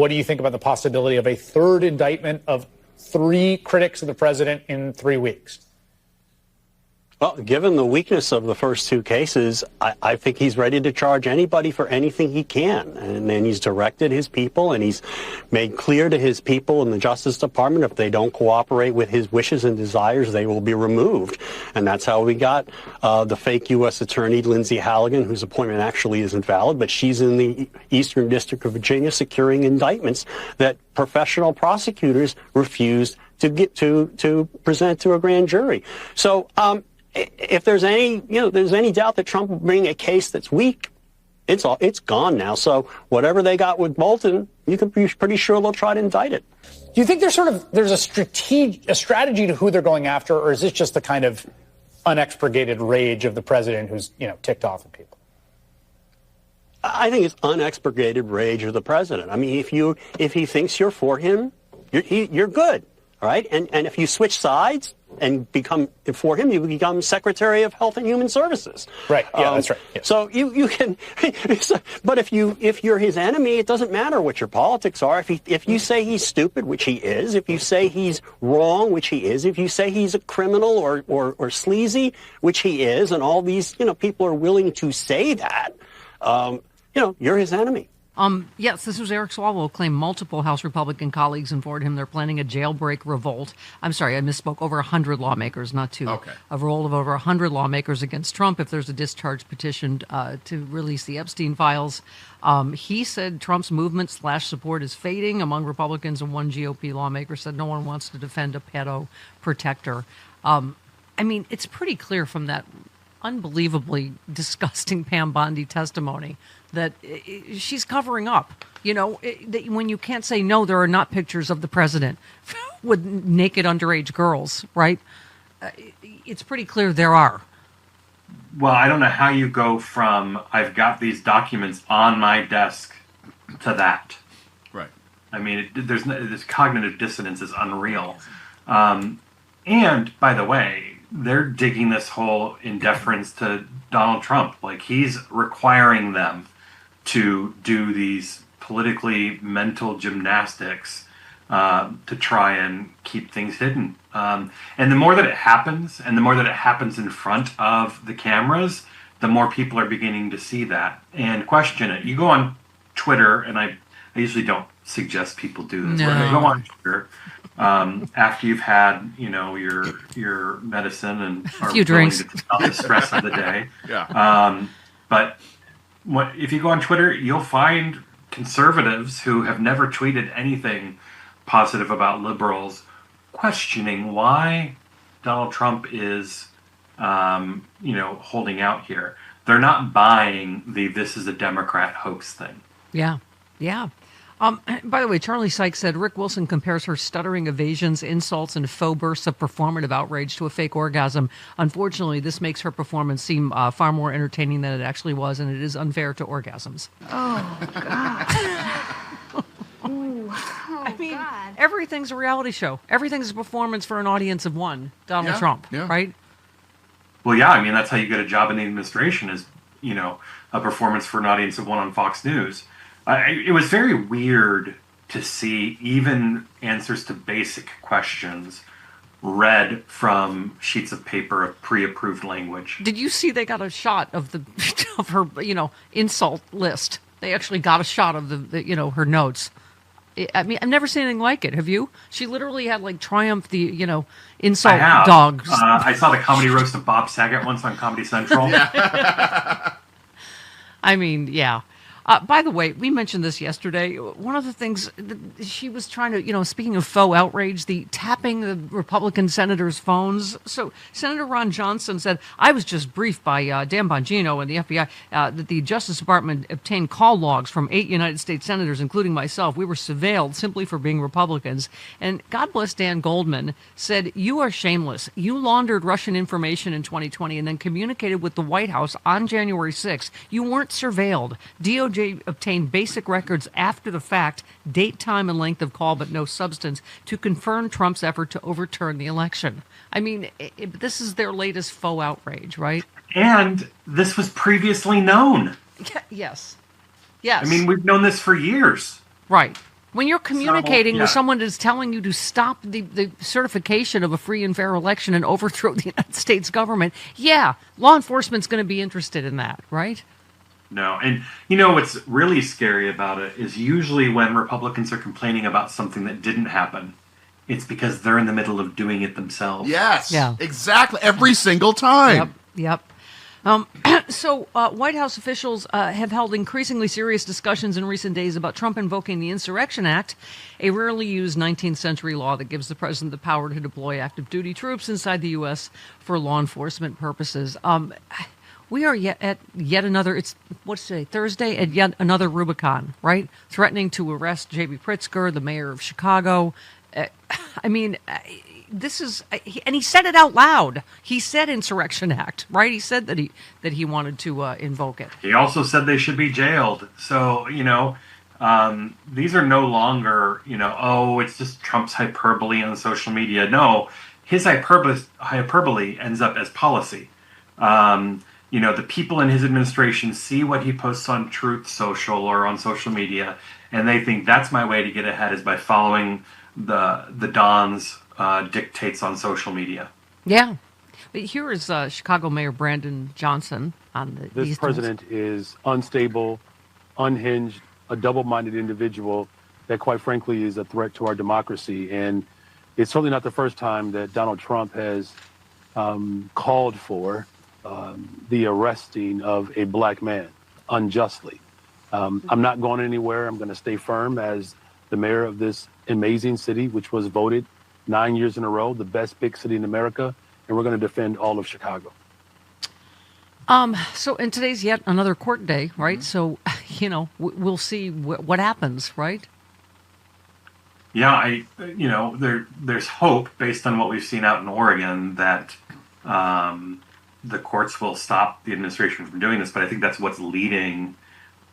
what do you think about the possibility of a third indictment of 3 critics of the president in 3 weeks? Well, given the weakness of the first 2 cases, I think he's ready to charge anybody for anything he can. And then he's directed his people, and he's made clear to his people in the Justice Department if they don't cooperate with his wishes and desires, they will be removed. And that's how we got the fake U.S. Attorney, Lindsay Halligan, whose appointment actually isn't valid, but she's in the Eastern District of Virginia securing indictments that professional prosecutors refused to get to present to a grand jury. So, if there's any doubt that Trump will bring a case that's weak, it's gone now. So whatever they got with Bolton, you can be pretty sure they'll try to indict it. Do you think there's a strategy to who they're going after, or is this just the kind of unexpurgated rage of the president who's ticked off at people? I think it's unexpurgated rage of the president. I mean, if he thinks you're for him, you're good, all right? And if you switch sides and become for him, you become Secretary of Health and Human Services. Right. Yeah, that's right. Yeah. So you can, but if you're his enemy, it doesn't matter what your politics are. If you say he's stupid, which he is, if you say he's wrong, which he is, if you say he's a criminal or sleazy, which he is, and all these people are willing to say that, you're his enemy. Yes, this was Eric Swalwell claimed multiple House Republican colleagues informed him they're planning a jailbreak revolt. I'm sorry, I misspoke. Over 100 lawmakers, not 2. Okay. A revolt of over 100 lawmakers against Trump if there's a discharge petition to release the Epstein files. He said Trump's movement/support is fading among Republicans, and one GOP lawmaker said no one wants to defend a pedo protector. I mean, it's pretty clear from that unbelievably disgusting Pam Bondi testimony that she's covering up. That when you can't say no, there are not pictures of the president with naked underage girls, right? It's pretty clear there are. Well, I don't know how you go from I've got these documents on my desk to that. Right. I mean, this cognitive dissonance is unreal. And by the way, they're digging this hole in deference to Donald Trump. Like, he's requiring them to do these politically mental gymnastics to try and keep things hidden. And the more that it happens, and the more that it happens in front of the cameras, the more people are beginning to see that and question it. You go on Twitter, and I usually don't suggest people do this. No. But you go on Twitter after you've had, your medicine and a few drinks to stop the stress of the day. Yeah. But if you go on Twitter, you'll find conservatives who have never tweeted anything positive about liberals questioning why Donald Trump is, holding out here. They're not buying this is a Democrat hoax thing. Yeah. By the way, Charlie Sykes said Rick Wilson compares her stuttering evasions, insults, and faux bursts of performative outrage to a fake orgasm. Unfortunately, this makes her performance seem far more entertaining than it actually was, and it is unfair to orgasms. Oh, God. I mean, everything's a reality show. Everything's a performance for an audience of one, Donald Trump, right? Well, yeah, I mean, that's how you get a job in the administration is, a performance for an audience of one on Fox News. It was very weird to see even answers to basic questions read from sheets of paper of pre-approved language. Did you see they got a shot of of her, insult list? They actually got a shot of the her notes. I mean, I've never seen anything like it. Have you? She literally had Triumph the, insult dogs. I saw the comedy roast of Bob Saget once on Comedy Central. I mean, yeah. By the way, we mentioned this yesterday. One of the things she was trying to, speaking of faux outrage, the tapping the Republican senators' phones. So Senator Ron Johnson said, I was just briefed by Dan Bongino and the FBI that the Justice Department obtained call logs from 8 United States senators, including myself. We were surveilled simply for being Republicans. And God bless Dan Goldman said, you are shameless. You laundered Russian information in 2020 and then communicated with the White House on January 6th. You weren't surveilled. DOJ obtained basic records after the fact, date, time, and length of call, but no substance, to confirm Trump's effort to overturn the election. I mean, this is their latest faux outrage, right? And this was previously known. Yes. I mean, we've known this for years. Right. When you're communicating with someone that's telling you to stop the certification of a free and fair election and overthrow the United States government, law enforcement's going to be interested in that, right? No, and what's really scary about it is usually when Republicans are complaining about something that didn't happen, it's because they're in the middle of doing it themselves. Yes, exactly. Every single time. Yep. So White House officials have held increasingly serious discussions in recent days about Trump invoking the Insurrection Act, a rarely used 19th century law that gives the president the power to deploy active duty troops inside the U.S. for law enforcement purposes. We are at yet another, what's today, Thursday, at yet another Rubicon, right? Threatening to arrest J.B. Pritzker, the mayor of Chicago. This is, and he said it out loud. He said Insurrection Act, right? He said that he wanted to invoke it. He also said they should be jailed. So, these are no longer, it's just Trump's hyperbole on social media. No, his hyperbole ends up as policy. The people in his administration see what he posts on Truth Social or on social media, and they think that's my way to get ahead is by following the Don's dictates on social media. Yeah. But here is Chicago Mayor Brandon Johnson on the This president is unstable, unhinged, a double-minded individual that, quite frankly, is a threat to our democracy. And it's certainly not the first time that Donald Trump has called for the arresting of a black man unjustly. I'm not going anywhere. I'm going to stay firm as the mayor of this amazing city, which was voted 9 years in a row the best big city in America, and we're going to defend all of Chicago. So, and today's yet another court day, right? Mm-hmm. So, we'll see what happens, right? Yeah, there's hope based on what we've seen out in Oregon that the courts will stop the administration from doing this, but I think that's what's leading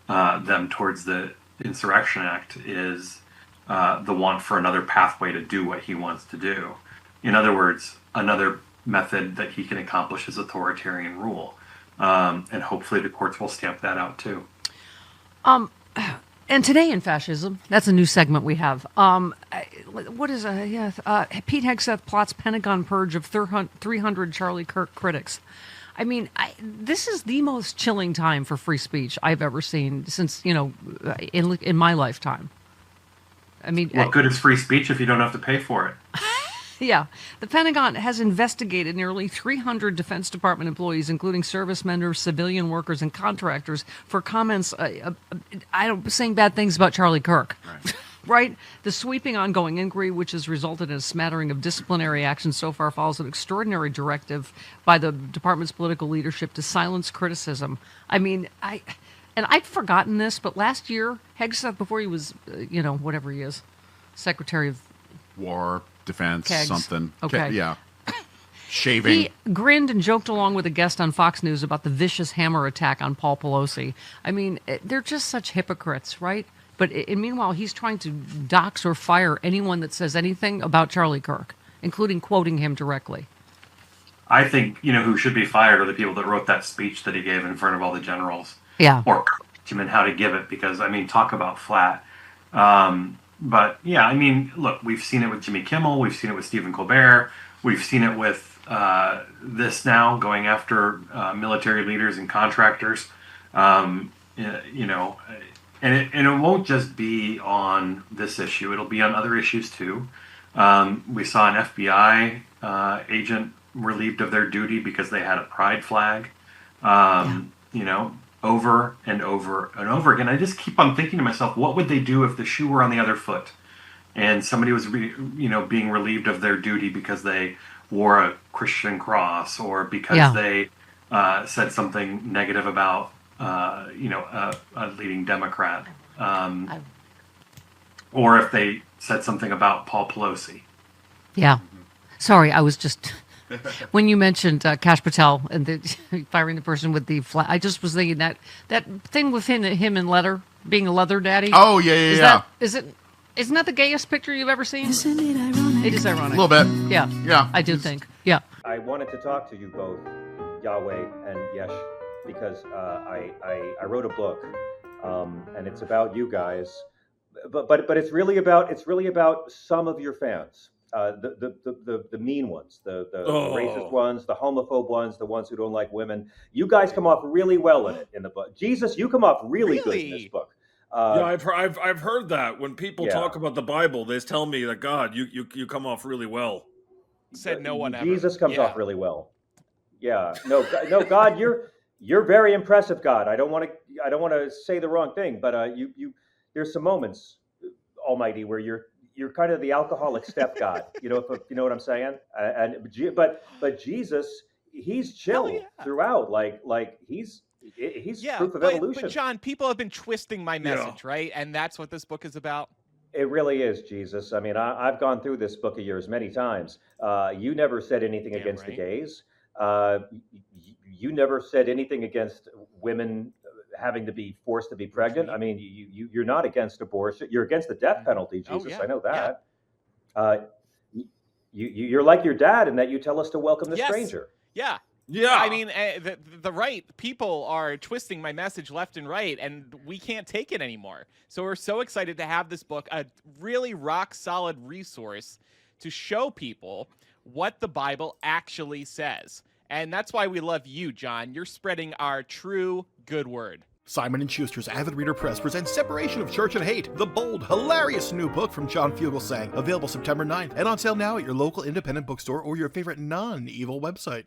them towards the Insurrection Act is the want for another pathway to do what he wants to do. In other words, another method that he can accomplish his authoritarian rule. And hopefully the courts will stamp that out too. And today in fascism, that's a new segment we have. What is Pete Hegseth plots Pentagon purge of 300 Charlie Kirk critics. I mean, this is the most chilling time for free speech I've ever seen since, in my lifetime. I mean, what good is free speech if you don't have to pay for it? Yeah. The Pentagon has investigated nearly 300 Defense Department employees, including service members, civilian workers, and contractors, for comments saying bad things about Charlie Kirk. Right. Right? The sweeping ongoing inquiry, which has resulted in a smattering of disciplinary action so far, follows an extraordinary directive by the department's political leadership to silence criticism. I mean, I'd forgotten this, but last year, Hegseth, before he was, whatever he is, Secretary of War, Defense, Kegs. Something. Okay. Yeah. Shaving. He grinned and joked along with a guest on Fox News about the vicious hammer attack on Paul Pelosi. I mean, they're just such hypocrites, right? But meanwhile, he's trying to dox or fire anyone that says anything about Charlie Kirk, including quoting him directly. I think, who should be fired are the people that wrote that speech that he gave in front of all the generals. Yeah. Or coached him in how to give it, because, talk about flat. But, yeah, look, we've seen it with Jimmy Kimmel. We've seen it with Stephen Colbert. We've seen it with this now, going after military leaders and contractors. And it won't just be on this issue. It'll be on other issues, too. We saw an FBI agent relieved of their duty because they had a pride flag, over and over and over again. I just keep on thinking to myself, what would they do if the shoe were on the other foot and somebody was, being relieved of their duty because they wore a Christian cross or because they said something negative about, a leading Democrat, or if they said something about Paul Pelosi. Yeah. Sorry, I was just... When you mentioned Kash Patel and firing the person with the flag, I just was thinking that thing with him and leather, being a leather daddy. Oh, yeah. Isn't that the gayest picture you've ever seen? Isn't it ironic? It is ironic. A little bit. Yeah. Yeah. I do think. Yeah. I wanted to talk to you both, Yahweh and Yesh, because I wrote a book, and it's about you guys. but it's really about some of your fans. The mean ones, the racist ones, the homophobe ones, the ones who don't like women. You guys come off really well in the book. Jesus, you come off really good in this book. Yeah, I've heard that when people talk about the Bible, they tell me that God, you come off really well. Said no one ever. Jesus comes off really well. Yeah, no, God, you're very impressive, God. I don't want to say the wrong thing, but you there's some moments, Almighty, where you're kind of the alcoholic stepgod. You know what I'm saying? But Jesus, he's chill throughout. Like he's proof of evolution. But John, people have been twisting my message, right? And that's what this book is about. It really is, Jesus. I mean, I've gone through this book of yours many times. You never said anything against the gays. You never said anything against women having to be forced to be pregnant. I mean, you're not against abortion. You're against the death penalty, Jesus. I know that. You're like your dad in that you tell us to welcome the stranger. Yeah. I mean, the right people are twisting my message left and right, and we can't take it anymore. So we're so excited to have this book, a really rock solid resource to show people what the Bible actually says. And that's why we love you, John. You're spreading our true good word. Simon & Schuster's Avid Reader Press presents Separation of Church and Hate, the bold, hilarious new book from John Fugelsang, available September 9th and on sale now at your local independent bookstore or your favorite non-evil website.